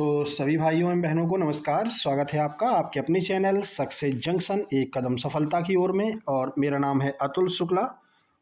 तो सभी भाइयों एवं बहनों को नमस्कार। स्वागत है आपका आपके अपने चैनल सक्सेस जंक्शन एक कदम सफलता की ओर में। और मेरा नाम है अतुल शुक्ला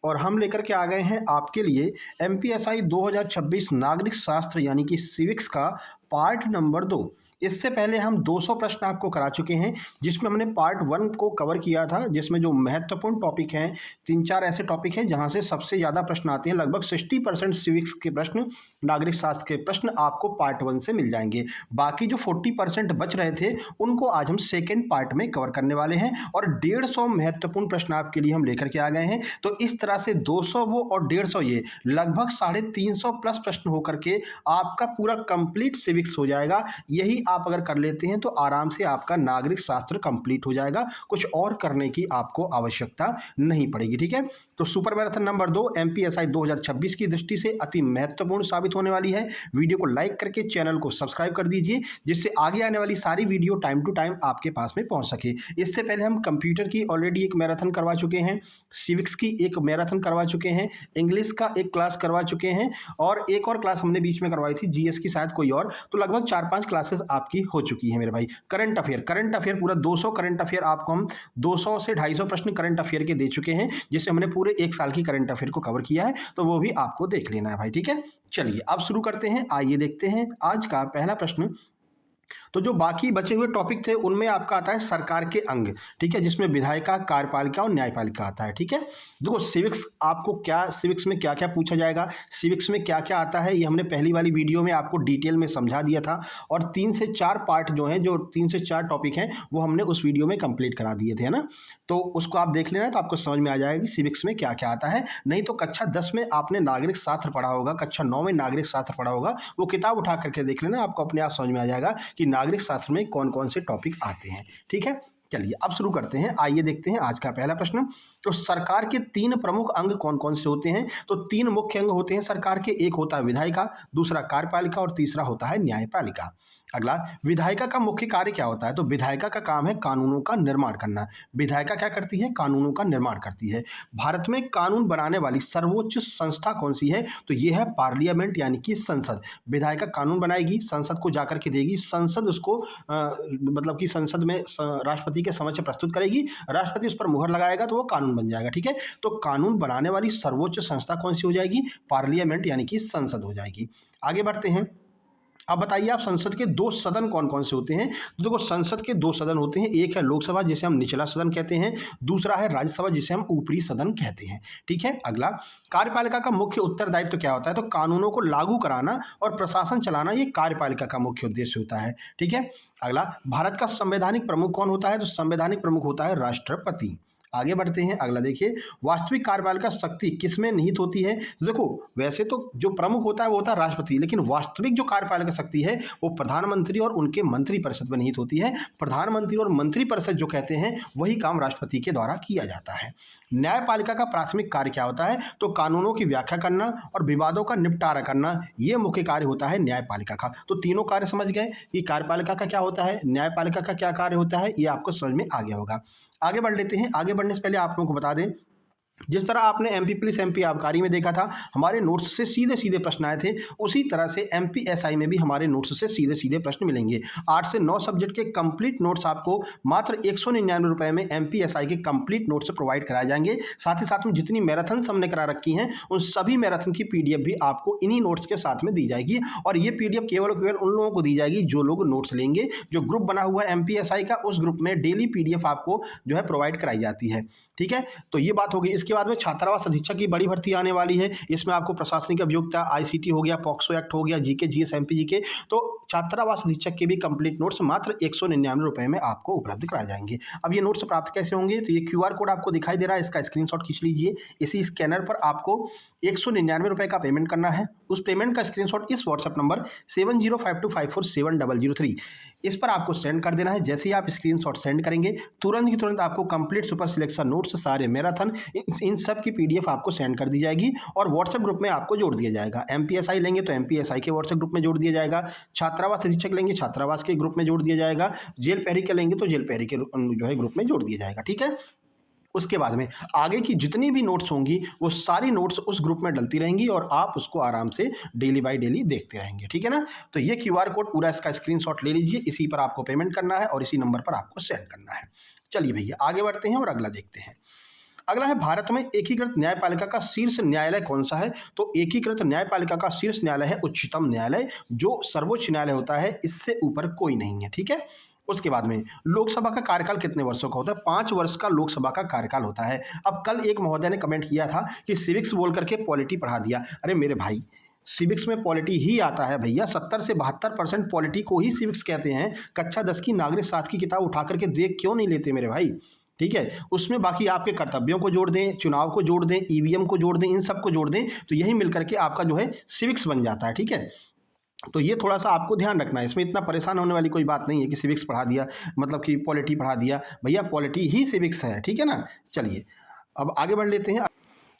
और हम लेकर के आ गए हैं आपके लिए एमपीएसआई 2026 नागरिक शास्त्र यानी कि सिविक्स का पार्ट नंबर 2। इससे पहले हम 200 प्रश्न आपको करा चुके हैं, जिसमें हमने पार्ट 1 को कवर किया था, जिसमें जो महत्वपूर्ण टॉपिक हैं 3-4 ऐसे टॉपिक हैं जहां से सबसे ज़्यादा प्रश्न आते हैं। लगभग 60% सिविक्स के प्रश्न, नागरिक शास्त्र के प्रश्न आपको पार्ट 1 से मिल जाएंगे। बाकी जो 40% बच रहे थे उनको आज हम सेकेंड पार्ट में कवर करने वाले हैं और 150 महत्वपूर्ण प्रश्न आपके लिए हम लेकर के आ गए हैं। तो इस तरह से 200 वो और 150 ये, लगभग 350 प्लस प्रश्न होकर के आपका पूरा कंप्लीट सिविक्स हो जाएगा। यही आप अगर कर लेते हैं तो आराम से आपका नागरिक शास्त्र कंप्लीट हो जाएगा, कुछ और करने की आपको आवश्यकता नहीं पड़ेगी। ठीक है, तो सुपर मैराथन नंबर 2 एमपीएसआई 2026 की दृष्टि से अति महत्वपूर्ण साबित होने वाली है। वीडियो को लाइक करके चैनल को सब्सक्राइब कर दीजिए, जिससे आगे आने वाली सारी वीडियो टाइम टू टाइम आपके पास में पहुंच सके। इससे पहले हम कंप्यूटर की ऑलरेडी एक मैराथन करवा चुके हैं, सिविक्स की एक मैराथन करवा चुके हैं, इंग्लिश का एक क्लास करवा चुके हैं और एक और क्लास हमने बीच में करवाई थी जीएस की, शायद कोई और। तो लगभग 4-5 क्लासेस आपकी हो चुकी है मेरे भाई। करंट अफेयर पूरा 200 करंट अफेयर आपको हम 200 से 250 प्रश्न करंट अफेयर के दे चुके हैं, जिससे हमने पूरे 1 साल की करंट अफेयर को कवर किया है। तो वो भी आपको देख लेना है भाई। ठीक है, चलिए अब शुरू करते हैं। आइए देखते हैं आज का पहला प्रश्न। तो जो बाकी बचे हुए टॉपिक थे उनमें आपका आता है सरकार के अंग, ठीक है, जिसमें विधायिका, कार्यपालिका और न्यायपालिका आता है। ठीक है, देखो सिविक्स आपको क्या, सिविक्स में क्या क्या पूछा जाएगा, सिविक्स में क्या क्या आता है, ये हमने पहली वाली वीडियो में आपको डिटेल में समझा दिया था। और 3 से 4 पार्ट जो हैं, जो 3 से 4 टॉपिक हैं, वो हमने उस वीडियो में कंप्लीट करा दिए थे, है ना। तो उसको आप देख लेना, तो आपको समझ में आ जाएगा कि सिविक्स में क्या क्या आता है। नहीं तो कक्षा 10 में आपने नागरिक शास्त्र पढ़ा होगा, कक्षा 9 में नागरिक शास्त्र पढ़ा होगा, वो किताब उठा करके देख लेना, आपको अपने आप समझ में आ जाएगा कि नागरिक शास्त्र में कौन कौन से टॉपिक आते हैं। ठीक है, चलिए अब शुरू करते हैं। आइए देखते हैं आज का पहला प्रश्न। तो सरकार के 3 प्रमुख अंग कौन कौन से होते हैं? तो 3 मुख्य अंग होते हैं सरकार के। एक होता है विधायिका, दूसरा कार्यपालिका और तीसरा होता है न्यायपालिका। अगला, विधायिका का मुख्य कार्य क्या होता है? तो विधायिका का काम है कानूनों का निर्माण करना। विधायिका क्या करती है? कानूनों का निर्माण करती है। भारत में कानून बनाने वाली सर्वोच्च संस्था कौन सी है? तो ये है पार्लियामेंट यानी कि संसद। विधायिका कानून बनाएगी, संसद को जाकर के देगी, संसद उसको मतलब कि संसद में राष्ट्रपति के समक्ष प्रस्तुत करेगी, राष्ट्रपति उस पर मुहर लगाएगा तो वो कानून बन जाएगा। ठीक है, तो कानून बनाने वाली सर्वोच्च संस्था कौन सी हो जाएगी? पार्लियामेंट यानी कि संसद हो जाएगी। आगे बढ़ते हैं। अब बताइए आप, संसद के 2 सदन कौन कौन से होते हैं? तो देखो संसद के 2 सदन होते हैं। एक है लोकसभा जिसे हम निचला सदन कहते हैं, दूसरा है राज्यसभा जिसे हम ऊपरी सदन कहते हैं। ठीक है, अगला, कार्यपालिका का मुख्य उत्तरदायित्व क्या होता है? तो कानूनों को लागू कराना और प्रशासन चलाना, ये कार्यपालिका का मुख्य उद्देश्य होता है। ठीक है, अगला, भारत का संवैधानिक प्रमुख कौन होता है? तो संवैधानिक प्रमुख होता है राष्ट्रपति। आगे बढ़ते हैं। अगला देखिए, वास्तविक कार्यपालिका शक्ति किसमें निहित होती है? तो देखो वैसे तो जो प्रमुख होता है वो होता है राष्ट्रपति, लेकिन वास्तविक जो कार्यपालिका शक्ति है वो प्रधानमंत्री और उनके मंत्रिपरिषद में निहित होती है। प्रधानमंत्री और मंत्रिपरिषद जो कहते हैं वही काम राष्ट्रपति के द्वारा किया जाता है। न्यायपालिका का प्राथमिक कार्य क्या होता है? तो कानूनों की व्याख्या करना और विवादों का निपटारा करना, ये मुख्य कार्य होता है न्यायपालिका का। तो तीनों कार्य समझ गए कि कार्यपालिका का क्या होता है, न्यायपालिका का क्या कार्य होता है, ये आपको समझ में आ गया होगा। आगे बढ़ लेते हैं। आगे बढ़ने से पहले आप लोगों को बता दें, जिस तरह आपने एमपी पुलिस एमपी आबकारी में देखा था हमारे नोट्स से सीधे सीधे प्रश्न आए थे, उसी तरह से एमपीएसआई में भी हमारे नोट्स से सीधे सीधे प्रश्न मिलेंगे। 8 से 9 सब्जेक्ट के कंप्लीट नोट्स आपको मात्र 199 रुपये में एमपीएसआई के कंप्लीट नोट्स प्रोवाइड कराए जाएंगे। साथ ही साथ में जितनी मैराथन हमने करा रखी हैं उन सभी मैराथन की पीडीएफ भी आपको इन्हीं नोट्स के साथ में दी जाएगी। और ये पीडीएफ केवल उन लोगों को दी जाएगी जो लोग नोट्स लेंगे। जो ग्रुप बना हुआ है एमपीएसआई का, उस ग्रुप में डेली पीडीएफ आपको जो है प्रोवाइड कराई जाती है। ठीक है, तो ये बात होगी। इसके बाद में छात्रावास अधीक्षक की बड़ी भर्ती आने वाली है। इसमें आपको प्रशासनिक अभियोक्ता, आईसीटी हो गया, पॉक्सो एक्ट हो गया, जीके जीएस एमपी जीके, तो छात्रावास अधीक्षक के भी कंप्लीट नोट्स मात्र 199 रुपये में आपको उपलब्ध कराए जाएंगे। अब ये नोट्स प्राप्त कैसे होंगे? तो ये क्यूआर कोड आपको दिखाई दे रहा है, इसका स्क्रीनशॉट खींच लीजिए। इसी स्कैनर पर आपको 199 रुपये का पेमेंट करना है। उस पेमेंट का स्क्रीनशॉट इस व्हाट्सएप नंबर 7052547003 इस पर आपको सेंड कर देना है। जैसे ही आप स्क्रीनशॉट सेंड करेंगे तुरंत ही तुरंत आपको कंप्लीट सुपर सिलेक्शन नोट्स, सारे मैराथन, इन सब की पीडीएफ आपको सेंड कर दी जाएगी और व्हाट्सएप ग्रुप में आपको जोड़ दिया जाएगा। एमपीएसआई लेंगे तो एमपीएसआई के व्हाट्सएप ग्रुप में जोड़ दिया जाएगा, छात्रावास अधीक्षक लेंगे छात्रावास के ग्रुप में जोड़ दिया जाएगा, जेल पहरी के लेंगे तो जेल पहरी के जो है ग्रुप में जोड़ दिया जाएगा। ठीक है, उसके बाद में आगे की जितनी भी नोट्स होंगी वो सारी नोट्स उस ग्रुप में डलती रहेंगी और आप उसको आराम से डेली बाय डेली देखते रहेंगे, ठीक है ना। तो ये QR कोड पूरा इसका स्क्रीनशॉट ले लीजिए, इसी पर आपको पेमेंट करना है और इसी नंबर पर आपको सेंड करना है। चलिए भैया आगे बढ़ते हैं और अगला देखते हैं। अगला है, भारत में एकीकृत न्यायपालिका का शीर्ष न्यायालय कौन सा है? तो एकीकृत न्यायपालिका का शीर्ष न्यायालय है उच्चतम न्यायालय, जो सर्वोच्च न्यायालय होता है, इससे ऊपर कोई नहीं है, ठीक है। उसके बाद में लोकसभा का कार्यकाल कितने वर्षों का होता है? 5 वर्ष का लोकसभा का कार्यकाल होता है। अब कल एक महोदय ने कमेंट किया था कि सिविक्स बोल करके पॉलिटी पढ़ा दिया। अरे मेरे भाई, सिविक्स में पॉलिटी ही आता है भैया, 70 से 72% पॉलिटी को ही सिविक्स कहते हैं। कक्षा 10 की नागरिक शास्त्र की किताब उठा करके देख क्यों नहीं लेते मेरे भाई, ठीक है। उसमें बाकी आपके कर्तव्यों को जोड़ दें, चुनाव को जोड़ दें, ईवीएम को जोड़ दें, इन सब को जोड़ दें, तो यही मिलकर के आपका जो है सिविक्स बन जाता है, ठीक है। तो ये थोड़ा सा आपको ध्यान रखना है, इसमें इतना परेशान होने वाली कोई बात नहीं है कि सिविक्स पढ़ा दिया मतलब कि पॉलिटी पढ़ा दिया। भैया पॉलिटी ही सिविक्स है, ठीक है ना। चलिए अब आगे बढ़ लेते हैं।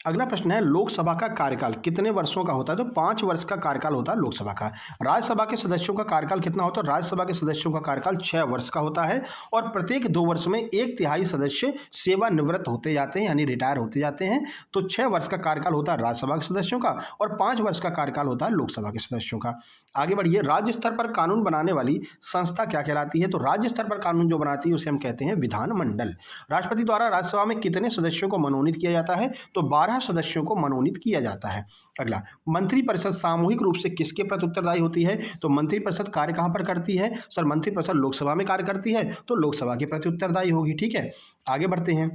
अगला प्रश्न है, लोकसभा का कार्यकाल कितने वर्षों का होता है? तो 5 वर्ष का कार्यकाल होता है लोकसभा का। राज्यसभा के सदस्यों का कार्यकाल कितना होता है? राज्यसभा के सदस्यों का कार्यकाल 6 वर्ष का होता है और प्रत्येक 2 वर्ष में 1/3 सदस्य सेवानिवृत्त होते जाते हैं, यानी रिटायर होते जाते हैं। तो 6 वर्ष का कार्यकाल होता है राज्यसभा के सदस्यों का और 5 वर्ष का कार्यकाल होता है लोकसभा के सदस्यों का। आगे बढ़िए, राज्य स्तर पर कानून बनाने वाली संस्था क्या कहलाती है? तो राज्य स्तर पर कानून जो बनाती है उसे हम कहते हैं विधानमंडल। राष्ट्रपति द्वारा राज्यसभा में कितने सदस्यों को मनोनीत किया जाता है? तो 12 सदस्यों को मनोनीत किया जाता है। अगला, मंत्रिपरिषद सामूहिक रूप से किसके प्रति उत्तरदायी होती है? तो मंत्रिपरिषद कार्य कहां पर करती है? सर मंत्रिपरिषद लोकसभा में कार्य करती है, तो लोकसभा के प्रति उत्तरदायी होगी, ठीक है। आगे बढ़ते हैं।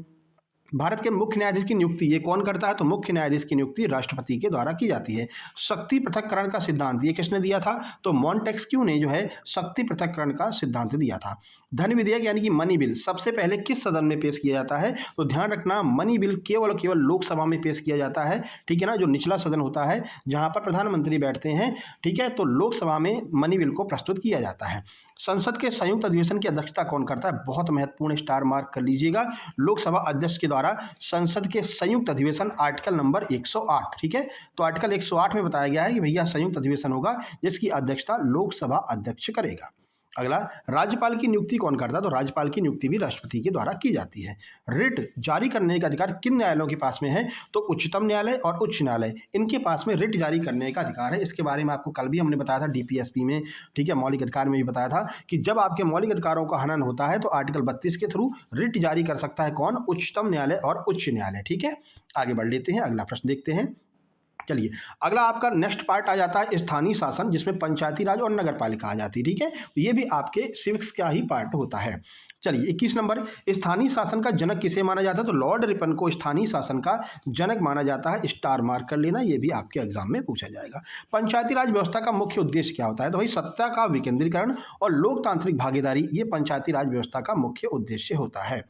भारत के मुख्य न्यायाधीश की नियुक्ति ये कौन करता है? तो मुख्य न्यायाधीश की नियुक्ति राष्ट्रपति के द्वारा की जाती है। शक्ति पृथक्करण का सिद्धांत ये किसने दिया था? तो मॉन्टेस्क्यू ने जो है शक्ति पृथक्करण का सिद्धांत दिया था। धन विधेयक यानी कि मनी बिल सबसे पहले किस सदन में पेश किया जाता है? तो ध्यान रखना, मनी बिल केवल लोकसभा में पेश किया जाता है, ठीक है ना, जो निचला सदन होता है जहां पर प्रधानमंत्री बैठते हैं, ठीक है। तो लोकसभा में मनी बिल को प्रस्तुत किया जाता है। संसद के संयुक्त अधिवेशन की अध्यक्षता कौन करता है? बहुत महत्वपूर्ण, स्टार मार्क कर लीजिएगा। लोकसभा अध्यक्ष के द्वारा संसद के संयुक्त अधिवेशन, आर्टिकल नंबर 108, ठीक है। तो आर्टिकल 108 में बताया गया है कि भैया संयुक्त अधिवेशन होगा जिसकी अध्यक्षता लोकसभा अध्यक्ष करेगा। अगला, राज्यपाल की नियुक्ति कौन करता है? तो राज्यपाल की नियुक्ति भी राष्ट्रपति के द्वारा की जाती है। रिट जारी करने का अधिकार किन न्यायालयों के पास में है? तो उच्चतम न्यायालय और उच्च न्यायालय, इनके पास में रिट जारी करने का अधिकार है। इसके बारे में आपको कल भी हमने बताया था डीपीएसपी में, ठीक है, मौलिक अधिकार में भी बताया था कि जब आपके मौलिक अधिकारों का हनन होता है तो आर्टिकल 32 के थ्रू रिट जारी कर सकता है कौन? उच्चतम न्यायालय और उच्च न्यायालय, ठीक है। आगे बढ़ लेते हैं, अगला प्रश्न देखते हैं। चलिए अगला आपका नेक्स्ट पार्ट आ जाता है स्थानीय शासन, जिसमें पंचायती राज और नगर पालिका आ जाती है, ठीक है। तो ये भी आपके सिविक्स का ही पार्ट होता है। चलिए 21 नंबर, स्थानीय शासन का जनक किसे माना जाता है? तो लॉर्ड रिपन को स्थानीय शासन का जनक माना जाता है। स्टार मार्क कर लेना, ये भी आपके एग्जाम में पूछा जाएगा। पंचायती राज व्यवस्था का मुख्य उद्देश्य क्या होता है? तो भाई सत्ता का विकेंद्रीकरण और लोकतांत्रिक भागीदारी, ये पंचायती राज व्यवस्था का मुख्य उद्देश्य होता है।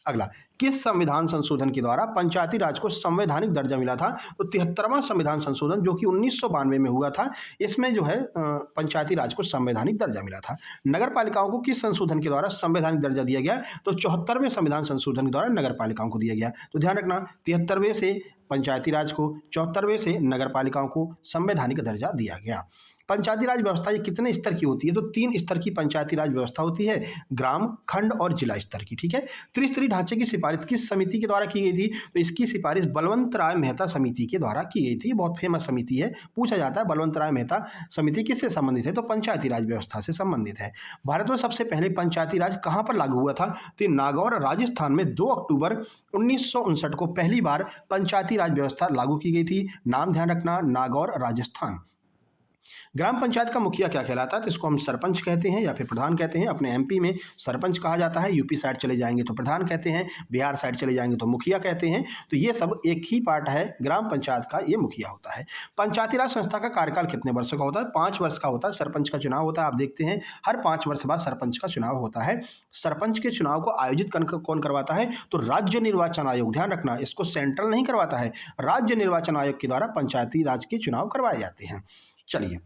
अगला, किस संविधान संशोधन के द्वारा पंचायती राज को संवैधानिक दर्जा मिला था? तो 73वां संविधान संशोधन जो कि 1992 में हुआ था, इसमें जो है पंचायती राज को संवैधानिक दर्जा मिला था। नगर पालिकाओं को किस संशोधन के द्वारा संवैधानिक दर्जा दिया गया? तो 74वें संविधान संशोधन के द्वारा नगर पालिकाओं को दिया गया। तो ध्यान रखना, 73वें से पंचायती राज को, 74वें से नगर पालिकाओं को संवैधानिक दर्जा दिया गया। पंचायती राज व्यवस्था ये कितने स्तर की होती है? तो 3 स्तर की पंचायती राज व्यवस्था होती है, ग्राम, खंड और जिला स्तर की, ठीक है। त्रिस्तरीय ढांचे की सिफारिश किस समिति के द्वारा की गई थी? तो इसकी सिफारिश बलवंत राय मेहता समिति के द्वारा की गई थी। बहुत फेमस समिति है, पूछा जाता है बलवंत राय मेहता समिति किससे संबंधित है? तो पंचायती राज व्यवस्था से संबंधित है। भारत में सबसे पहले पंचायती राज कहाँ पर लागू हुआ था? तो नागौर राजस्थान में 2 अक्टूबर 1959 को पहली बार पंचायती राज व्यवस्था लागू की गई थी। नाम ध्यान रखना, नागौर राजस्थान। ग्राम पंचायत का मुखिया क्या कहलाता है? तो इसको हम सरपंच कहते हैं या फिर प्रधान कहते हैं। अपने एमपी में सरपंच कहा जाता है, यूपी साइड चले जाएंगे तो प्रधान कहते हैं, बिहार साइड चले जाएंगे तो मुखिया कहते हैं। तो ये सब एक ही पार्ट है, ग्राम पंचायत का ये मुखिया होता है। पंचायती राज संस्था का कार्यकाल कितने वर्षों का होता है? 5 वर्ष का होता है। सरपंच का चुनाव होता है, आप देखते हैं हर 5 वर्ष बाद सरपंच का चुनाव होता है। सरपंच के चुनाव को आयोजित कौन करवाता है? तो राज्य निर्वाचन आयोग। ध्यान रखना, इसको सेंट्रल नहीं करवाता है, राज्य निर्वाचन आयोग के द्वारा पंचायती राज के चुनाव करवाए जाते हैं। चलिए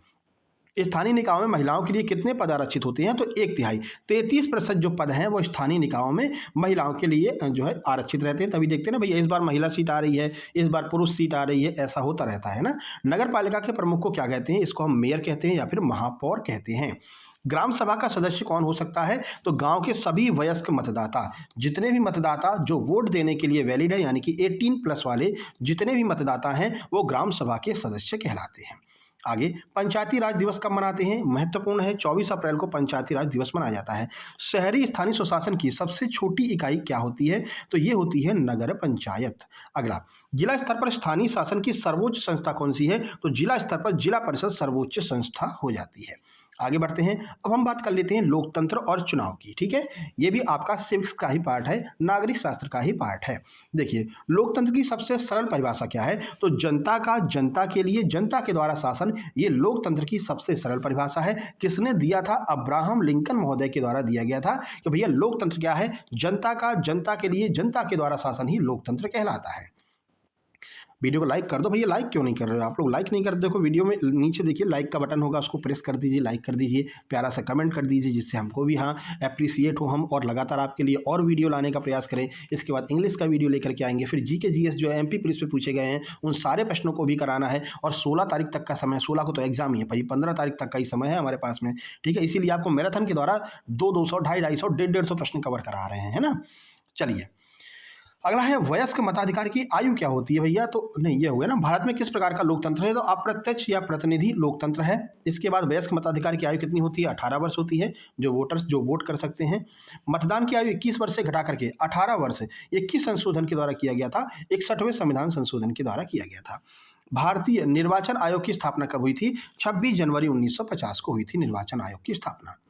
स्थानीय निकायों में महिलाओं के लिए कितने पद आरक्षित होते हैं? तो 1/3 33% जो पद हैं वो स्थानीय निकायों में महिलाओं के लिए जो है आरक्षित रहते हैं। तभी देखते हैं ना भैया, इस बार महिला सीट आ रही है, इस बार पुरुष सीट आ रही है, ऐसा होता रहता है ना। नगर पालिका के प्रमुख को क्या कहते हैं? इसको हम मेयर कहते हैं या फिर महापौर कहते हैं। ग्राम सभा का सदस्य कौन हो सकता है? तो गांव के सभी वयस्क मतदाता, जितने भी मतदाता जो वोट देने के लिए वैलिड है, यानी कि 18+ वाले जितने भी मतदाता हैं वो ग्राम सभा के सदस्य कहलाते हैं। आगे, पंचायती राज दिवस कब मनाते हैं? महत्वपूर्ण है, 24 अप्रैल को पंचायती राज दिवस मनाया जाता है। शहरी स्थानीय स्वशासन की सबसे छोटी इकाई क्या होती है? तो ये होती है नगर पंचायत। अगला, जिला स्तर पर स्थानीय शासन की सर्वोच्च संस्था कौन सी है? तो जिला स्तर पर जिला परिषद सर्वोच्च संस्था हो जाती है। आगे बढ़ते हैं, अब हम बात कर लेते हैं लोकतंत्र और चुनाव की। ठीक है, ये भी आपका सिविक्स का ही पार्ट है, नागरिक शास्त्र का ही पार्ट है। देखिए, लोकतंत्र की सबसे सरल परिभाषा क्या है? तो जनता का, जनता के लिए, जनता के द्वारा शासन, ये लोकतंत्र की सबसे सरल परिभाषा है। किसने दिया था? अब्राहम लिंकन महोदय के द्वारा दिया गया था कि भैया लोकतंत्र क्या है? जनता का, जनता के लिए, जनता के द्वारा शासन ही लोकतंत्र कहलाता है। वीडियो को लाइक कर दो भैया, लाइक क्यों नहीं कर रहे हो आप लोग? लाइक नहीं कर, देखो वीडियो में नीचे देखिए लाइक का बटन होगा, उसको प्रेस कर दीजिए, लाइक कर दीजिए, प्यारा सा कमेंट कर दीजिए, जिससे हमको भी हाँ अप्रिसिएट हो हम, और लगातार आपके लिए और वीडियो लाने का प्रयास करें। इसके बाद इंग्लिश का वीडियो लेकर के आएंगे, फिर जीके जीएस जो है MP पुलिस पे पूछे गए हैं उन सारे प्रश्नों को भी कराना है। और 16 तारीख तक का समय, 16 को तो एग्जाम ही है भाई, 15 तारीख तक का ही समय है हमारे पास में। ठीक है, इसीलिए आपको मैराथन के द्वारा 200, 250, 250, 150 प्रश्न कवर करा रहे हैं, है ना। चलिए, अगला है वयस्क मताधिकार की आयु क्या होती है भैया? तो नहीं, ये हो गया ना। भारत में किस प्रकार का लोकतंत्र है? तो अप्रत्यक्ष या प्रतिनिधि लोकतंत्र है। इसके बाद वयस्क मताधिकार की आयु कितनी होती है? 18 वर्ष होती है, जो वोटर्स जो वोट कर सकते हैं। मतदान की आयु 21 वर्ष से घटा करके 18 वर्ष 21 संशोधन के द्वारा किया गया था, 61वें संविधान संशोधन के द्वारा किया गया था। भारतीय निर्वाचन आयोग की स्थापना कब हुई थी? 26 जनवरी 1950 को हुई थी निर्वाचन आयोग की स्थापना।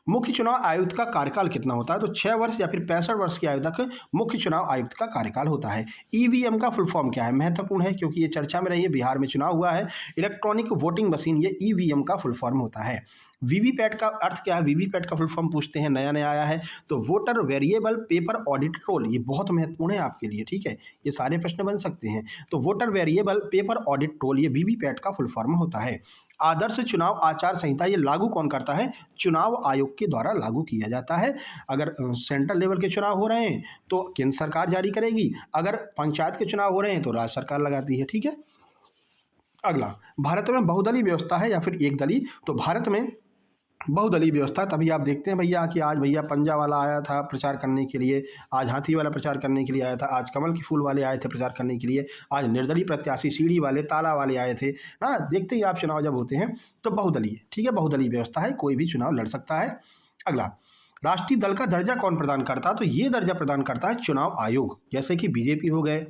मुख्य चुनाव आयुक्त का कार्यकाल कितना होता है? तो 6 वर्ष या फिर 65 वर्ष की आयु तक मुख्य चुनाव आयुक्त का कार्यकाल होता है। ईवीएम का फुल फॉर्म क्या है? महत्वपूर्ण है क्योंकि ये चर्चा में रही है, बिहार में चुनाव हुआ है। इलेक्ट्रॉनिक वोटिंग मशीन, ये ईवीएम का फुल फॉर्म होता है। वीवीपैट का अर्थ क्या है? वीवीपैट का फुल फॉर्म पूछते हैं, नया नया आया है। तो voter variable paper audit roll, ये बहुत महत्वपूर्ण है आपके लिए। ठीक है, ये सारे प्रश्न बन सकते हैं। तो voter variable paper audit roll, ये वीवीपैट का फुल फॉर्म होता है। आदर्श चुनाव आचार संहिता, ये लागू कौन करता है? चुनाव आयोग के द्वारा लागू किया जाता है। अगर सेंट्रल लेवल के चुनाव हो रहे हैं तो केंद्र सरकार जारी करेगी, अगर पंचायत के चुनाव हो रहे हैं तो राज्य सरकार लगाती है। ठीक है, अगला, भारत में बहुदलीय व्यवस्था है या फिर एक दलीय? तो भारत में बहुदलीय व्यवस्था। तभी आप देखते हैं भैया कि आज भैया पंजा वाला आया था प्रचार करने के लिए, आज हाथी वाला प्रचार करने के लिए आया था, आज कमल के फूल वाले आए थे प्रचार करने के लिए, आज निर्दलीय प्रत्याशी सीढ़ी वाले, ताला वाले आए थे ना। देखते ही आप चुनाव जब होते हैं तो बहुदलीय, ठीक है, बहुदलीय व्यवस्था है, कोई भी चुनाव लड़ सकता है। अगला, राष्ट्रीय दल का दर्जा कौन प्रदान करता है? तो ये दर्जा प्रदान करता है चुनाव आयोग। जैसे कि बीजेपी हो गए,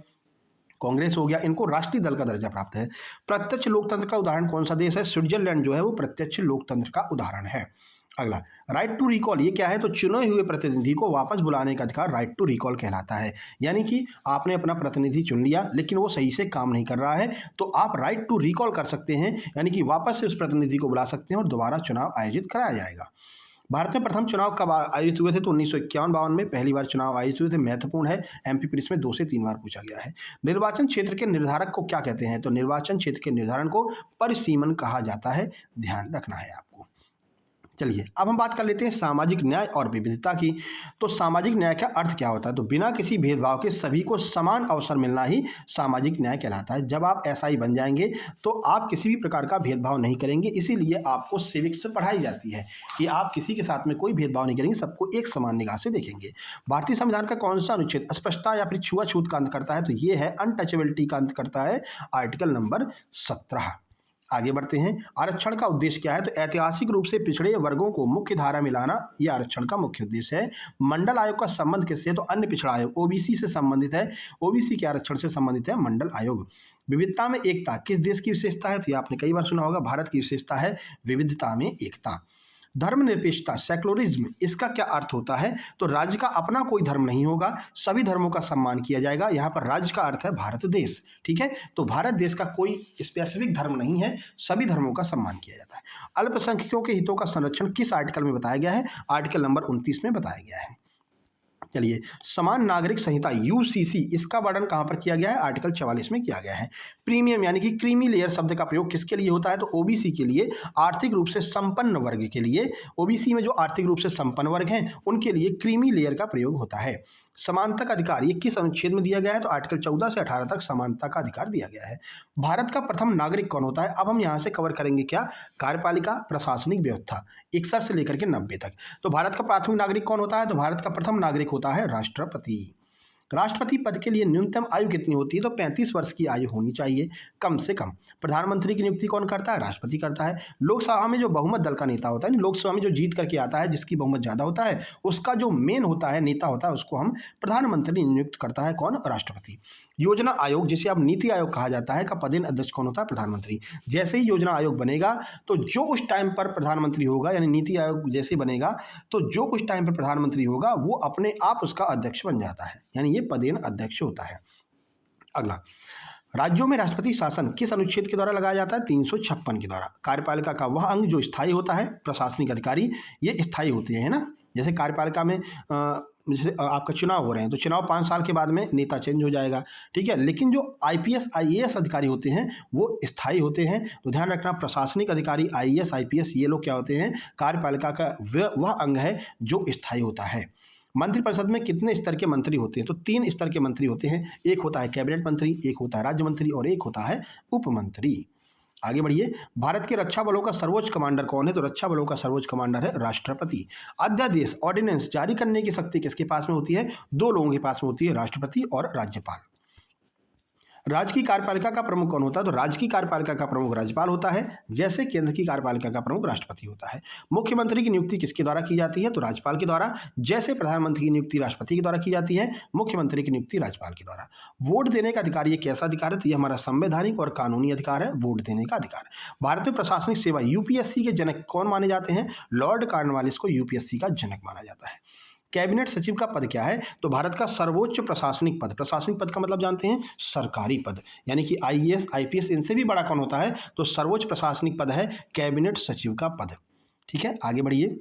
कांग्रेस हो गया, इनको राष्ट्रीय दल का दर्जा प्राप्त है। प्रत्यक्ष लोकतंत्र का उदाहरण कौन सा देश है? स्विट्जरलैंड जो है वो प्रत्यक्ष लोकतंत्र का उदाहरण है। अगला, राइट टू रिकॉल, ये क्या है? तो चुने हुए प्रतिनिधि को वापस बुलाने का अधिकार राइट टू रिकॉल कहलाता है। यानी कि आपने अपना प्रतिनिधि चुन लिया लेकिन वो सही से काम नहीं कर रहा है, तो आप राइट टू रिकॉल कर सकते हैं, यानी कि वापस से उस प्रतिनिधि को बुला सकते हैं और दोबारा चुनाव आयोजित कराया जाएगा। भारत में प्रथम चुनाव कब आयोजित हुए थे? तो 1951-52 में पहली बार चुनाव आयोजित हुए थे। महत्वपूर्ण है, MP पुलिस में 2 से 3 बार पूछा गया है। निर्वाचन क्षेत्र के निर्धारक को क्या कहते हैं? तो निर्वाचन क्षेत्र के निर्धारण को परिसीमन कहा जाता है, ध्यान रखना है आपको। चलिए, अब हम बात कर लेते हैं सामाजिक न्याय और विविधता की। तो सामाजिक न्याय का अर्थ क्या होता है? तो बिना किसी भेदभाव के सभी को समान अवसर मिलना ही सामाजिक न्याय कहलाता है। जब आप SI बन जाएंगे तो आप किसी भी प्रकार का भेदभाव नहीं करेंगे, इसीलिए आपको सिविक्स से पढ़ाई जाती है कि आप किसी के साथ में कोई भेदभाव नहीं करेंगे, सबको एक समान निगाह से देखेंगे। भारतीय संविधान का कौन सा अनुच्छेद अस्पष्टता या फिर छुआछूत का अंत करता है? तो ये है अनटचेबिलिटी का अंत करता है, आर्टिकल नंबर 17। आगे बढ़ते हैं, आरक्षण का उद्देश्य क्या है? तो ऐतिहासिक रूप से पिछड़े वर्गों को मुख्य धारा में लाना, यह आरक्षण का मुख्य उद्देश्य है। मंडल आयोग का संबंध किससे? तो अन्य पिछड़ा आयोग OBC से संबंधित है, OBC के आरक्षण से संबंधित है मंडल आयोग। विविधता में एकता किस देश की विशेषता है? तो ये आपने कई बार सुना होगा, भारत की विशेषता है विविधता में एकता। धर्मनिरपेक्षता, सेक्युलरिज्म, इसका क्या अर्थ होता है? तो राज्य का अपना कोई धर्म नहीं होगा, सभी धर्मों का सम्मान किया जाएगा। यहाँ पर राज्य का अर्थ है भारत देश। ठीक है, तो भारत देश का कोई स्पेसिफिक धर्म नहीं है, सभी धर्मों का सम्मान किया जाता है। अल्पसंख्यकों के हितों का संरक्षण किस आर्टिकल में बताया गया है? आर्टिकल नंबर 29 में बताया गया है। चलिए, समान नागरिक संहिता यूसीसी, इसका वर्णन कहाँ पर किया गया है? आर्टिकल 44 में किया गया है। प्रीमियम यानी कि क्रीमी लेयर शब्द का प्रयोग किसके लिए होता है? तो ओबीसी के लिए, आर्थिक रूप से संपन्न वर्ग के लिए। ओबीसी में जो आर्थिक रूप से संपन्न वर्ग हैं उनके लिए क्रीमी लेयर का प्रयोग होता है। समानता का अधिकार ये किस अनुच्छेद में दिया गया है? तो आर्टिकल 14 से 18 तक समानता का अधिकार दिया गया है। भारत का प्रथम नागरिक कौन होता है? अब हम यहाँ से कवर करेंगे क्या? कार्यपालिका, प्रशासनिक व्यवस्था, 61 से लेकर के 90 तक। तो भारत का प्राथमिक नागरिक कौन होता है? तो भारत का प्रथम नागरिक होता है राष्ट्रपति। राष्ट्रपति पद के लिए न्यूनतम आयु कितनी होती है? तो 35 वर्ष की आयु होनी चाहिए कम से कम। प्रधानमंत्री की नियुक्ति कौन करता है? राष्ट्रपति करता है। लोकसभा में जो बहुमत दल का नेता होता है, लोकसभा में जो जीत करके आता है, जिसकी बहुमत ज्यादा होता है, उसका जो मेन होता है, नेता होता है, उसको हम प्रधानमंत्री नियुक्त करता है। कौन? राष्ट्रपति। योजना आयोग, जिसे अब नीति आयोग कहा जाता है, का पदेन अध्यक्ष कौन होता है? प्रधानमंत्री। जैसे ही योजना आयोग बनेगा तो जो उस टाइम पर प्रधानमंत्री होगा, यानी नीति आयोग जैसे बनेगा तो जो उस टाइम पर प्रधानमंत्री होगा वो अपने आप उसका अध्यक्ष बन जाता है, यानी ये पदेन अध्यक्ष होता है। अगला, राज्यों में राष्ट्रपति शासन किस अनुच्छेद के द्वारा लगाया जाता है? 356 के द्वारा। कार्यपालिका का वह अंग जो स्थायी होता है, प्रशासनिक अधिकारी ये स्थायी होते हैं, है ना। जैसे कार्यपालिका में जैसे आपका चुनाव हो रहे हैं तो चुनाव 5 साल के बाद में नेता चेंज हो जाएगा, ठीक है। लेकिन जो आईपीएस आईएएस अधिकारी होते हैं वो स्थायी होते हैं। तो ध्यान रखना, प्रशासनिक अधिकारी आईएएस आईपीएस ये लोग क्या होते हैं? कार्यपालिका का वह अंग है जो स्थायी होता है। मंत्रिपरिषद में कितने स्तर के मंत्री होते हैं? तो 3 स्तर के मंत्री होते हैं। एक होता है कैबिनेट मंत्री, एक होता है राज्य मंत्री और एक होता है उप मंत्री। आगे बढ़िए, भारत के रक्षा बलों का सर्वोच्च कमांडर कौन है? तो रक्षा बलों का सर्वोच्च कमांडर है राष्ट्रपति। अध्यादेश ऑर्डिनेंस जारी करने की शक्ति किसके पास में होती है? 2 लोगों के पास में होती है, राष्ट्रपति और राज्यपाल। राज्य की कार्यपालिका का प्रमुख कौन होता है? तो राज्य की कार्यपालिका का प्रमुख राज्यपाल होता है, जैसे केंद्र की कार्यपालिका का प्रमुख राष्ट्रपति होता है। मुख्यमंत्री की नियुक्ति किसके द्वारा की जाती है? तो राज्यपाल के द्वारा। जैसे प्रधानमंत्री की नियुक्ति राष्ट्रपति के द्वारा की जाती है, मुख्यमंत्री की नियुक्ति राज्यपाल के द्वारा। वोट देने का अधिकार ये कैसा अधिकार है? तो ये हमारा संवैधानिक और कानूनी अधिकार है, वोट देने का अधिकार। भारत में प्रशासनिक सेवा यूपीएससी के जनक कौन माने जाते हैं? लॉर्ड कॉर्नवालिस को यूपीएससी का जनक माना जाता है। कैबिनेट सचिव का पद क्या है? तो भारत का सर्वोच्च प्रशासनिक पद। प्रशासनिक पद का मतलब जानते हैं? सरकारी पद, यानी कि आईएएस आईपीएस इनसे भी बड़ा कौन होता है? तो सर्वोच्च प्रशासनिक पद है कैबिनेट सचिव का पद। ठीक है, आगे बढ़िए।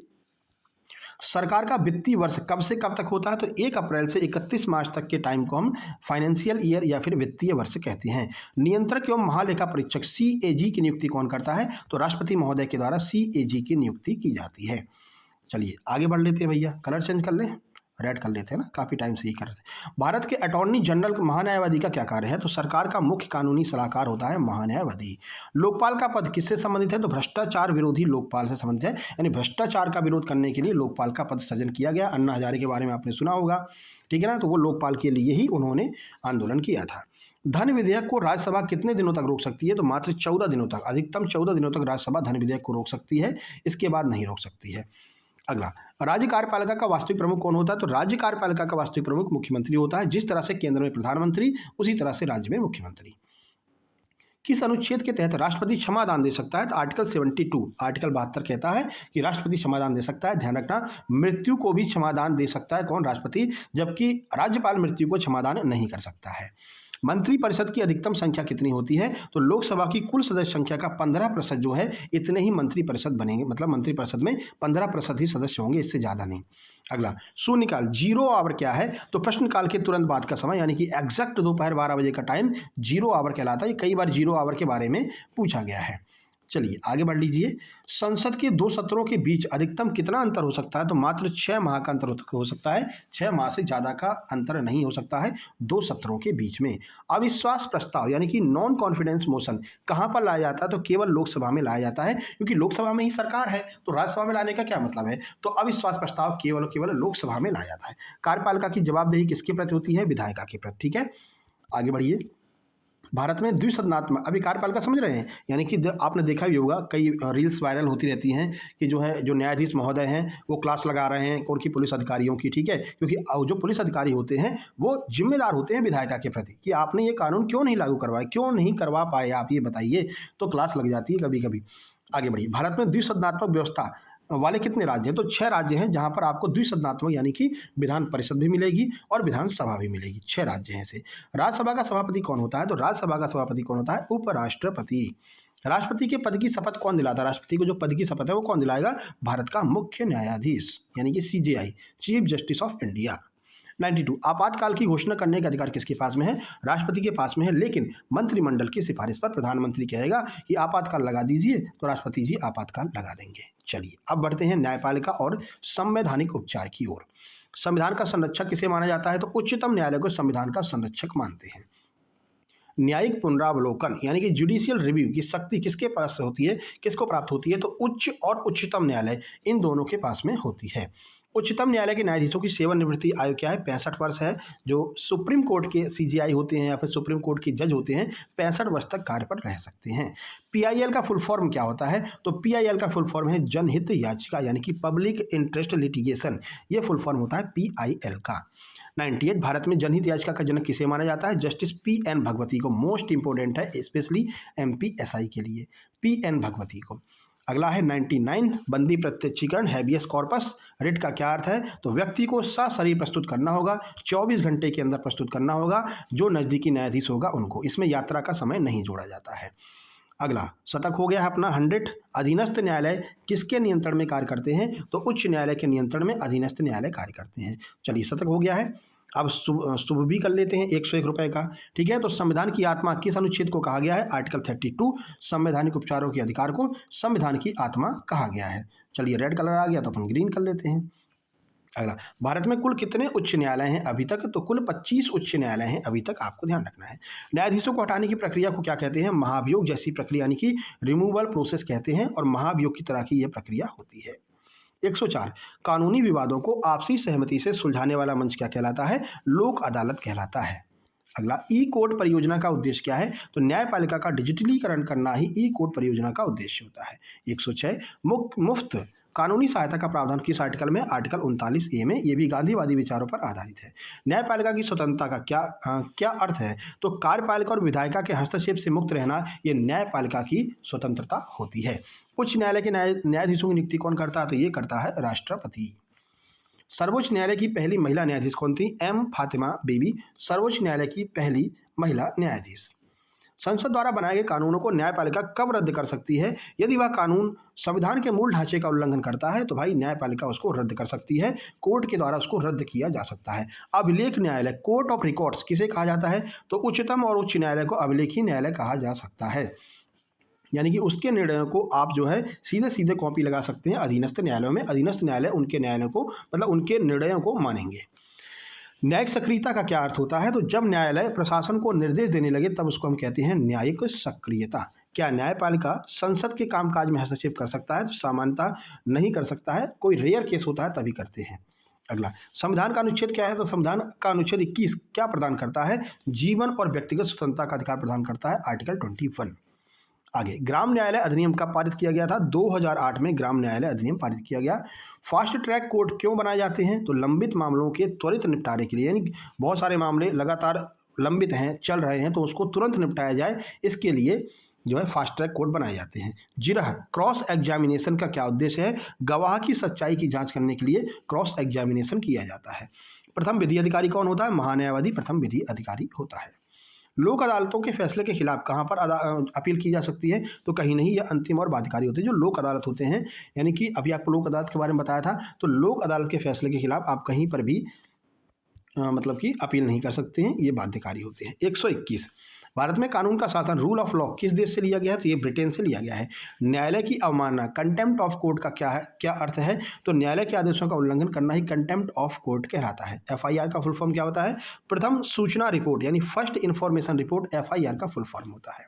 सरकार का वित्तीय वर्ष कब से कब तक होता है? तो 1 अप्रैल से 31 मार्च तक के टाइम को हम फाइनेंशियल ईयर या फिर वित्तीय वर्ष कहते हैं। नियंत्रक एवं महालेखा परीक्षक सीएजी की नियुक्ति कौन करता है? तो राष्ट्रपति महोदय के द्वारा सीएजी की नियुक्ति की जाती है। चलिए आगे बढ़ लेते हैं भैया, कलर चेंज कर लें, रेड कर लेते हैं ना, काफ़ी टाइम से ही कर रहे थे। भारत के अटॉर्नी जनरल महान्यायवादी का क्या कार्य है? तो सरकार का मुख्य कानूनी सलाहकार होता है महान्यायवादी। लोकपाल का पद किससे संबंधित है? तो भ्रष्टाचार विरोधी लोकपाल से संबंधित है, यानी भ्रष्टाचार का विरोध करने के लिए लोकपाल का पद सृजन किया गया। अन्ना हजारे के बारे में आपने सुना होगा, ठीक है ना, तो वो लोकपाल के लिए ही उन्होंने आंदोलन किया था। धन विधेयक को राज्यसभा कितने दिनों तक रोक सकती है? तो मात्र 14 दिनों तक, अधिकतम 14 दिनों तक राज्यसभा धन विधेयक को रोक सकती है, इसके बाद नहीं रोक सकती है। अगला, राज्य कार्यपालिका का वास्तविक प्रमुख कौन होता है? तो राज्य कार्यपालिका का वास्तविक प्रमुख मुख्यमंत्री होता है। जिस तरह से केंद्र में प्रधानमंत्री, उसी तरह से राज्य में मुख्यमंत्री। किस अनुच्छेद के तहत राष्ट्रपति क्षमादान दे सकता है? तो आर्टिकल 72, आर्टिकल 72 कहता है कि राष्ट्रपति क्षमादान दे सकता है। ध्यान रखना, मृत्यु को भी क्षमादान दे सकता है कौन? राष्ट्रपति, जबकि राज्यपाल मृत्यु को क्षमादान नहीं कर सकता है। मंत्रिपरिषद की अधिकतम संख्या कितनी होती है? तो लोकसभा की कुल सदस्य संख्या का 15% जो है, इतने ही मंत्रिपरिषद बनेंगे, मतलब मंत्रिपरिषद में 15% ही सदस्य होंगे, इससे ज़्यादा नहीं। अगला, शून्यकाल, 0 आवर क्या है? तो प्रश्नकाल के तुरंत बाद का समय, यानी कि एग्जैक्ट दोपहर 12 बजे का टाइम 0 आवर कहलाता है। कई बार 0 आवर के बारे में पूछा गया है। चलिए आगे बढ़ लीजिए। संसद के 2 सत्रों के बीच अधिकतम कितना अंतर हो सकता है? तो मात्र 6 माह का अंतर हो सकता है। 6 माह से ज़्यादा का अंतर नहीं हो सकता है 2 सत्रों के बीच में। अविश्वास प्रस्ताव यानी कि नॉन कॉन्फिडेंस मोशन कहाँ पर लाया जाता है? तो केवल लोकसभा में लाया जाता है, क्योंकि लोकसभा में ही सरकार है, तो राज्यसभा में लाने का क्या मतलब है? तो अविश्वास प्रस्ताव केवल लोकसभा में लाया जाता है। कार्यपालिका की जवाबदेही किसके प्रति होती है? विधायिका के प्रति। ठीक है, आगे बढ़िए। भारत में द्विसदनात्मक, अभी कार्यपालिका समझ रहे हैं, यानी कि आपने देखा भी होगा, कई रील्स वायरल होती रहती हैं कि जो न्यायाधीश महोदय हैं वो क्लास लगा रहे हैं कौन की पुलिस अधिकारियों की, ठीक है, क्योंकि जो पुलिस अधिकारी होते हैं वो जिम्मेदार होते हैं विधायिका के प्रति कि आपने ये कानून क्यों नहीं लागू करवाया, क्यों नहीं करवा पाए आप, ये बताइए। तो क्लास लग जाती है कभी कभी। आगे बढ़िए। भारत में द्विसदनात्मक व्यवस्था वाले कितने राज्य हैं? तो 6 राज्य हैं जहां पर आपको द्विसदनात्मक यानी कि विधान परिषद भी मिलेगी और विधानसभा भी मिलेगी। 6 राज्य हैं ऐसे। राज्यसभा का सभापति कौन होता है? तो राज्यसभा का सभापति कौन होता है? उपराष्ट्रपति। राष्ट्रपति के पद की शपथ कौन दिलाता है? राष्ट्रपति को जो पद की शपथ है वो कौन दिलाएगा? भारत का मुख्य न्यायाधीश यानी कि CJI, chief justice of India. 92 आपातकाल की घोषणा करने का अधिकार किसके पास में है? राष्ट्रपति के पास में है, लेकिन मंत्रिमंडल की सिफारिश पर प्रधानमंत्री कहेगा कि आपातकाल लगा दीजिए तो राष्ट्रपति जी आपातकाल लगा देंगे। चलिए अब बढ़ते हैं न्यायपालिका और संवैधानिक उपचार की ओर। संविधान का संरक्षक किसे माना जाता है? तो उच्चतम न्यायालय को संविधान का संरक्षक मानते हैं। न्यायिक पुनरावलोकन यानी कि जुडिशियल रिव्यू की शक्ति किसके पास होती है, किसको प्राप्त होती है? तो उच्च और उच्चतम न्यायालय इन दोनों के पास में होती है। उच्चतम न्यायालय के न्यायाधीशों की सेवानिवृत्ति आयु क्या है? 65 वर्ष है। जो सुप्रीम कोर्ट के सीजेआई होते हैं या फिर सुप्रीम कोर्ट के जज होते हैं 65 वर्ष तक कार्य पर रह सकते हैं। पीआईएल का फुल फॉर्म क्या होता है? तो पीआईएल का फुल फॉर्म है जनहित याचिका यानी कि पब्लिक इंटरेस्ट लिटिगेशन, ये फुल फॉर्म होता है पीआईएल का। 98 भारत में जनहित याचिका का जनक किसे माना जाता है? जस्टिस पीएन भगवती को। मोस्ट इंपोर्टेंट है स्पेशली एमपीएसआई के लिए, पीएन भगवती को। अगला है 99 बंदी प्रत्यक्षीकरण हैबियस कॉर्पस। रिट का क्या अर्थ है? तो व्यक्ति को सशरीर प्रस्तुत करना होगा, 24 घंटे के अंदर प्रस्तुत करना होगा, जो नज़दीकी न्यायाधीश होगा उनको। इसमें यात्रा का समय नहीं जोड़ा जाता है। अगला शतक हो गया है अपना 100। अधीनस्थ न्यायालय किसके नियंत्रण में कार्य करते हैं? तो उच्च न्यायालय के नियंत्रण में अधीनस्थ न्यायालय कार्य करते हैं। चलिए शतक हो गया है। अब शुभ भी कर लेते हैं 101 रुपये का। ठीक है, तो संविधान की आत्मा किस अनुच्छेद को कहा गया है? आर्टिकल 32 संवैधानिक उपचारों के अधिकार को संविधान की आत्मा कहा गया है। चलिए रेड कलर आ गया तो अपन ग्रीन कर लेते हैं। अगला, भारत में कुल कितने उच्च न्यायालय हैं अभी तक? तो कुल 25 उच्च न्यायालय हैं अभी तक, आपको ध्यान रखना है। न्यायाधीशों को हटाने की प्रक्रिया को क्या कहते हैं? महाभियोग जैसी प्रक्रिया यानी कि रिमूवल प्रोसेस कहते हैं, और महाभियोग की तरह की यह प्रक्रिया होती है। 104 कानूनी विवादों को आपसी सहमति से सुलझाने वाला मंच क्या कहलाता है? लोक अदालत कहलाता है। अगला, ई कोर्ट परियोजना का उद्देश्य क्या है? तो न्यायपालिका का डिजिटलीकरण करना ही ई कोर्ट परियोजना का उद्देश्य होता है। 106 मुफ्त कानूनी सहायता का प्रावधान किस आर्टिकल में? आर्टिकल 39A में। ये भी गांधीवादी विचारों पर आधारित है। न्यायपालिका की स्वतंत्रता का क्या अर्थ है? तो कार्यपालिका और विधायिका के हस्तक्षेप से मुक्त रहना, ये न्यायपालिका की स्वतंत्रता होती है। उच्च न्यायालय के न्यायाधीशों की नियुक्ति कौन करता है? तो ये करता है राष्ट्रपति। सर्वोच्च न्यायालय की पहली महिला न्यायाधीश कौन थी? एम फातिमा बीबी, सर्वोच्च न्यायालय की पहली महिला न्यायाधीश। संसद द्वारा बनाए गए कानूनों को न्यायपालिका कब रद्द कर सकती है? यदि वह कानून संविधान के मूल ढांचे का उल्लंघन करता है तो भाई न्यायपालिका उसको रद्द कर सकती है, कोर्ट के द्वारा उसको रद्द किया जा सकता है। अभिलेख न्यायालय कोर्ट ऑफ रिकॉर्ड्स किसे कहा जाता है? तो उच्चतम और उच्च न्यायालय को अभिलेखी न्यायालय कहा जा सकता है, यानी कि उसके निर्णयों को आप जो है सीधे सीधे कॉपी लगा सकते हैं अधीनस्थ न्यायालयों में। अधीनस्थ न्यायालय उनके न्यायालयों को मतलब उनके निर्णयों को मानेंगे। न्यायिक सक्रियता का क्या अर्थ होता है? तो जब न्यायालय प्रशासन को निर्देश देने लगे तब उसको हम कहते हैं न्यायिक सक्रियता। क्या न्यायपालिका संसद के कामकाज में हस्तक्षेप कर सकता है? तो सामान्यतः नहीं कर सकता है, कोई रेयर केस होता है तभी करते हैं। अगला, संविधान का अनुच्छेद क्या है? तो संविधान का अनुच्छेद 21 क्या प्रदान करता है? जीवन और व्यक्तिगत स्वतंत्रता का अधिकार प्रदान करता है, आर्टिकल 21। आगे, ग्राम न्यायालय अधिनियम कब पारित किया गया था? 2008 में ग्राम न्यायालय अधिनियम पारित किया गया। फास्ट ट्रैक कोर्ट क्यों बनाए जाते हैं? तो लंबित मामलों के त्वरित निपटारे के लिए, यानी बहुत सारे मामले लगातार लंबित हैं, चल रहे हैं, तो उसको तुरंत निपटाया जाए, इसके लिए जो है फास्ट ट्रैक कोर्ट बनाए जाते हैं। जिरह क्रॉस एग्जामिनेशन का क्या उद्देश्य है? गवाह की सच्चाई की जांच करने के लिए क्रॉस एग्जामिनेशन किया जाता है। प्रथम विधि अधिकारी कौन होता है? महान्यायवादी प्रथम विधि अधिकारी होता है। लोक अदालतों के फैसले के खिलाफ कहाँ पर अपील की जा सकती है? तो कहीं नहीं, ये अंतिम और बाध्यकारी होते हैं। जो लोक अदालत होते हैं, यानी कि अभी आपको लोक अदालत के बारे में बताया था, तो लोक अदालत के फैसले के खिलाफ आप कहीं पर भी मतलब कि अपील नहीं कर सकते हैं, ये बाध्यकारी होते हैं। 121 भारत में कानून का शासन रूल ऑफ लॉ किस देश से लिया गया है? तो ये ब्रिटेन से लिया गया है। न्यायालय की अवमानना कंटेम्प्ट ऑफ कोर्ट का क्या अर्थ है? तो न्यायालय के आदेशों का उल्लंघन करना ही कंटेम्प्ट ऑफ कोर्ट कहलाता है। एफआईआर का फुल फॉर्म क्या होता है? प्रथम सूचना रिपोर्ट, यानी फर्स्ट इन्फॉर्मेशन रिपोर्ट एफआईआर का फुल फॉर्म होता है।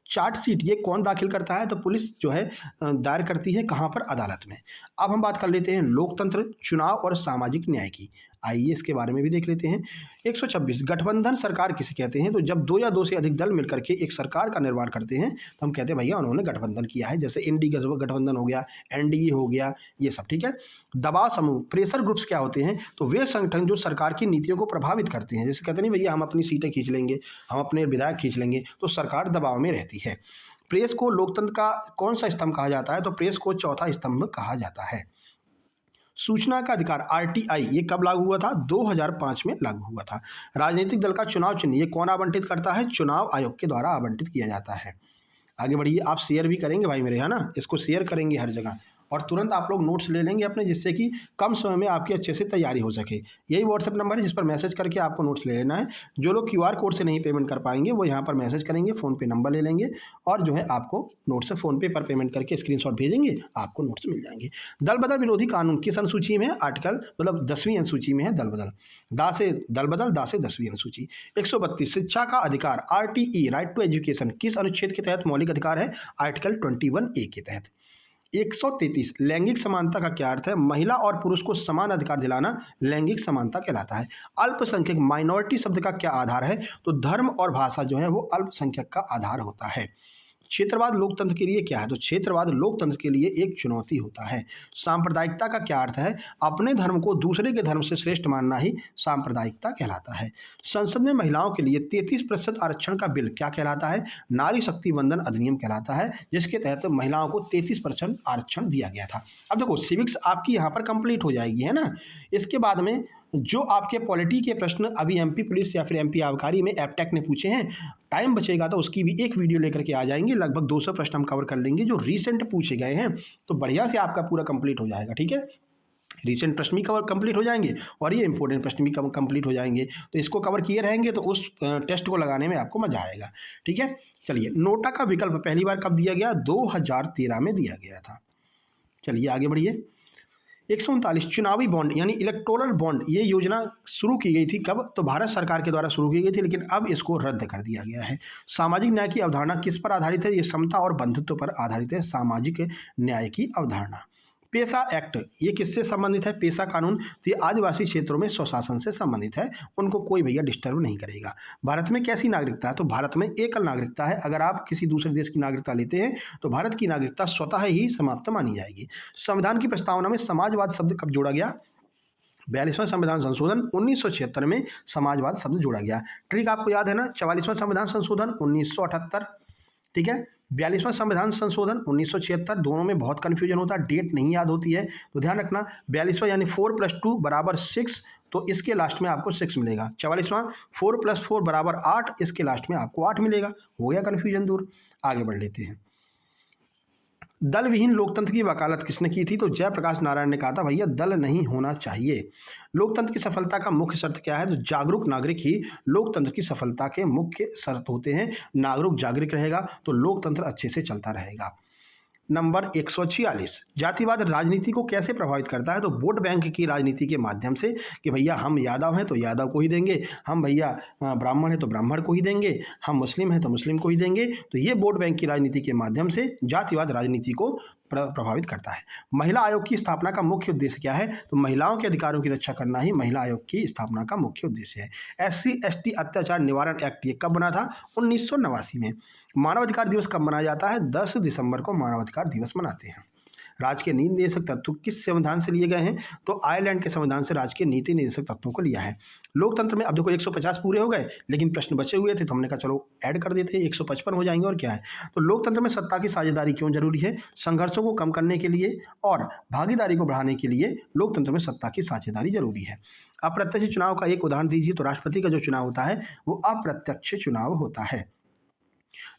चार्जशीट ये कौन दाखिल करता है? तो पुलिस जो है दायर करती है, कहाँ पर? अदालत में। अब हम बात कर लेते हैं लोकतंत्र, चुनाव और सामाजिक न्याय की। आइए इसके बारे में भी देख लेते हैं। 126 गठबंधन सरकार किसे कहते हैं? तो जब दो या दो से अधिक दल मिलकर के एक सरकार का निर्माण करते हैं तो हम कहते हैं भैया उन्होंने गठबंधन किया है, जैसे इंडी गठबंधन हो गया, एनडीए हो गया, ये सब। ठीक है। दबाव समूह प्रेशर ग्रुप्स क्या होते हैं? तो वे संगठन जो सरकार की नीतियों को प्रभावित करते हैं, जैसे कहते नहीं भैया हम अपनी सीटें खींच लेंगे, हम अपने विधायक खींच लेंगे, तो सरकार दबाव में रहती है। प्रेस को लोकतंत्र का कौन सा स्तंभ कहा जाता है? तो प्रेस को चौथा स्तंभ कहा जाता है। सूचना का अधिकार आरटीआई ये कब लागू हुआ था? 2005 में लागू हुआ था। राजनीतिक दल का चुनाव चिन्ह ये कौन आवंटित करता है? चुनाव आयोग के द्वारा आवंटित किया जाता है। आगे बढ़िए, आप शेयर भी करेंगे भाई मेरे, है ना, इसको शेयर करेंगे हर जगह और तुरंत आप लोग नोट्स ले लेंगे अपने, जिससे कि कम समय में आपकी अच्छे से तैयारी हो सके। यही व्हाट्सएप नंबर है जिस पर मैसेज करके आपको नोट्स ले लेना है। जो लोग QR कोड से नहीं पेमेंट कर पाएंगे वो यहाँ पर मैसेज करेंगे, फ़ोनपे नंबर ले लेंगे और जो है आपको नोट्स फ़ोनपे पर पेमेंट करके स्क्रीनशॉट भेजेंगे, आपको नोट्स मिल जाएंगे। दल बदल विरोधी कानून किस अनुसूची में है? आर्टिकल मतलब 10वीं अनुसूची में है दल बदल। दा से दल बदल, दा से 10वीं अनुसूची। 132 शिक्षा का अधिकार RTE राइट टू एजुकेशन किस अनुच्छेद के तहत मौलिक अधिकार है? आर्टिकल 21A के तहत। 133 लैंगिक समानता का क्या अर्थ है? महिला और पुरुष को समान अधिकार दिलाना लैंगिक समानता कहलाता है। अल्पसंख्यक माइनॉरिटी शब्द का क्या आधार है? तो धर्म और भाषा जो है वो अल्पसंख्यक का आधार होता है। क्षेत्रवाद लोकतंत्र के लिए क्या है? तो क्षेत्रवाद लोकतंत्र के लिए एक चुनौती होता है। सांप्रदायिकता का क्या अर्थ है? अपने धर्म को दूसरे के धर्म से श्रेष्ठ मानना ही सांप्रदायिकता कहलाता है। संसद में महिलाओं के लिए 33% आरक्षण का बिल क्या कहलाता है? नारी शक्ति वंदन अधिनियम कहलाता है, जिसके तहत महिलाओं को 33% आरक्षण दिया गया था। अब देखो सिविक्स आपकी यहाँ पर कंप्लीट हो जाएगी, है ना। इसके बाद में जो आपके पॉलिटी के प्रश्न अभी MP पुलिस या फिर MP आबकारी में एप्टेक ने पूछे हैं, टाइम बचेगा तो उसकी भी एक वीडियो लेकर के आ जाएंगे। लगभग 200 प्रश्न हम कवर कर लेंगे जो रीसेंट पूछे गए हैं, तो बढ़िया से आपका पूरा कंप्लीट हो जाएगा। ठीक है, रीसेंट प्रश्न भी कवर कंप्लीट हो जाएंगे और ये इंपॉर्टेंट प्रश्न भी कंप्लीट हो जाएंगे। तो इसको कवर किए रहेंगे तो उस टेस्ट को लगाने में आपको मजा आएगा। ठीक है, चलिए नोटा का विकल्प पहली बार कब दिया गया? 2013 में दिया गया था। चलिए आगे बढ़िए। 139 चुनावी बॉन्ड यानी इलेक्टोरल बॉन्ड, ये योजना शुरू की गई थी कब? तो भारत सरकार के द्वारा शुरू की गई थी, लेकिन अब इसको रद्द कर दिया गया है। सामाजिक न्याय की अवधारणा किस पर आधारित है? ये समता और बंधुत्व पर आधारित है, सामाजिक न्याय की अवधारणा। पेशा एक्ट ये किससे संबंधित है? पेशा कानून तो ये आदिवासी क्षेत्रों में स्वशासन से संबंधित है, उनको कोई भैया डिस्टर्ब नहीं करेगा। भारत में कैसी नागरिकता है? तो भारत में एकल नागरिकता है। अगर आप किसी दूसरे देश की नागरिकता लेते हैं तो भारत की नागरिकता स्वतः ही समाप्त मानी जाएगी। संविधान की प्रस्तावना में समाजवाद शब्द कब जोड़ा गया? 42वां संविधान संशोधन 1976 में समाजवाद शब्द जोड़ा गया। ट्रिक आपको याद है ना, 44वां संविधान संशोधन 1978, ठीक है, 42वां संविधान संशोधन 1976, दोनों में बहुत कन्फ्यूजन होता है, डेट नहीं याद होती है, तो ध्यान रखना 42वां यानी 4 + 2 = 6, तो इसके लास्ट में आपको 6 मिलेगा। 44वां 4 + 4 = 8, इसके लास्ट में आपको 8 मिलेगा। हो गया कन्फ्यूजन दूर। आगे बढ़ लेते हैं। दल विहीन लोकतंत्र की वकालत किसने की थी? तो जयप्रकाश नारायण ने कहा था भैया दल नहीं होना चाहिए। लोकतंत्र की सफलता का मुख्य शर्त क्या है? तो जागरूक नागरिक ही लोकतंत्र की सफलता के मुख्य शर्त होते हैं। नागरिक जागरूक रहेगा तो लोकतंत्र अच्छे से चलता रहेगा। नंबर 146 जातिवाद राजनीति को कैसे प्रभावित करता है? तो वोट बैंक की राजनीति के माध्यम से कि भैया हम यादव हैं तो यादव को ही देंगे, हम भैया ब्राह्मण हैं तो ब्राह्मण को ही देंगे, हम मुस्लिम हैं तो मुस्लिम को ही देंगे। तो ये वोट बैंक की राजनीति के माध्यम से जातिवाद राजनीति को प्रभावित करता है। महिला आयोग की स्थापना का मुख्य उद्देश्य क्या है? तो महिलाओं के अधिकारों की रक्षा करना ही महिला आयोग की स्थापना का मुख्य उद्देश्य है। SC/ST अत्याचार निवारण एक्ट ये कब बना था? 1989 में। मानवाधिकार दिवस कब मनाया जाता है? 10 दिसंबर को मानवाधिकार दिवस मनाते हैं। राज्य के नीति निर्देशक तत्व किस संविधान से लिए गए हैं? तो आयरलैंड के संविधान से राज्य के नीति निर्देशक तत्वों को लिया है। लोकतंत्र में अब देखो 150 पूरे हो गए, लेकिन प्रश्न बचे हुए थे तो हमने कहा चलो ऐड कर देते हैं, 155 हो जाएंगे और क्या है। तो लोकतंत्र में सत्ता की साझेदारी क्यों जरूरी है? संघर्षों को कम करने के लिए और भागीदारी को बढ़ाने के लिए लोकतंत्र में सत्ता की साझेदारी जरूरी है। अप्रत्यक्ष चुनाव का एक उदाहरण दीजिए। तो राष्ट्रपति का जो चुनाव होता है वो अप्रत्यक्ष चुनाव होता है।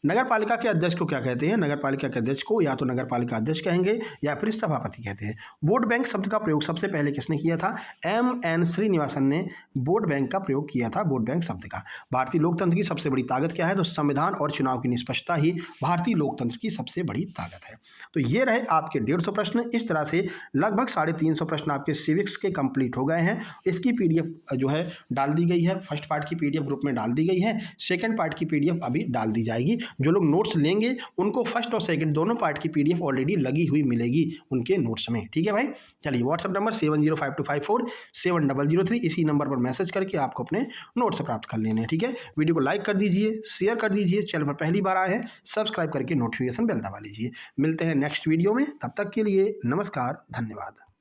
नगर पालिका के अध्यक्ष को क्या कहते हैं? नगर पालिका के अध्यक्ष को या तो नगर पालिका अध्यक्ष कहेंगे या फिर सभापति कहते हैं। वोट बैंक शब्द का प्रयोग सबसे पहले किसने किया था? MN श्रीनिवासन ने वोट बैंक का प्रयोग किया था, वोट बैंक शब्द का। भारतीय लोकतंत्र की सबसे बड़ी ताकत क्या है? तो संविधान और चुनाव की निष्पक्षता ही भारतीय लोकतंत्र की सबसे बड़ी ताकत है। तो ये रहे आपके 150 प्रश्न। इस तरह से लगभग 350 प्रश्न आपके सिविक्स के कंप्लीट हो गए हैं। इसकी PDF जो है डाल दी गई है, फर्स्ट पार्ट की PDF ग्रुप में डाल दी गई है, सेकेंड पार्ट की PDF अभी डाल दी जाएगी। जो लोग नोट्स लेंगे उनको फर्स्ट और सेकंड दोनों पार्ट की PDF ऑलरेडी लगी हुई मिलेगी उनके नोट्स में। ठीक है भाई, चलिए व्हाट्सएप नंबर 7052547003, इसी नंबर पर मैसेज करके आपको अपने नोट्स प्राप्त कर लेने हैं। ठीक है, वीडियो को लाइक कर दीजिए, शेयर कर दीजिए, चैनल पर पहली बार आए हैं सब्सक्राइब करके नोटिफिकेशन बेल दबा लीजिए। मिलते हैं नेक्स्ट वीडियो में, तब तक के लिए नमस्कार, धन्यवाद।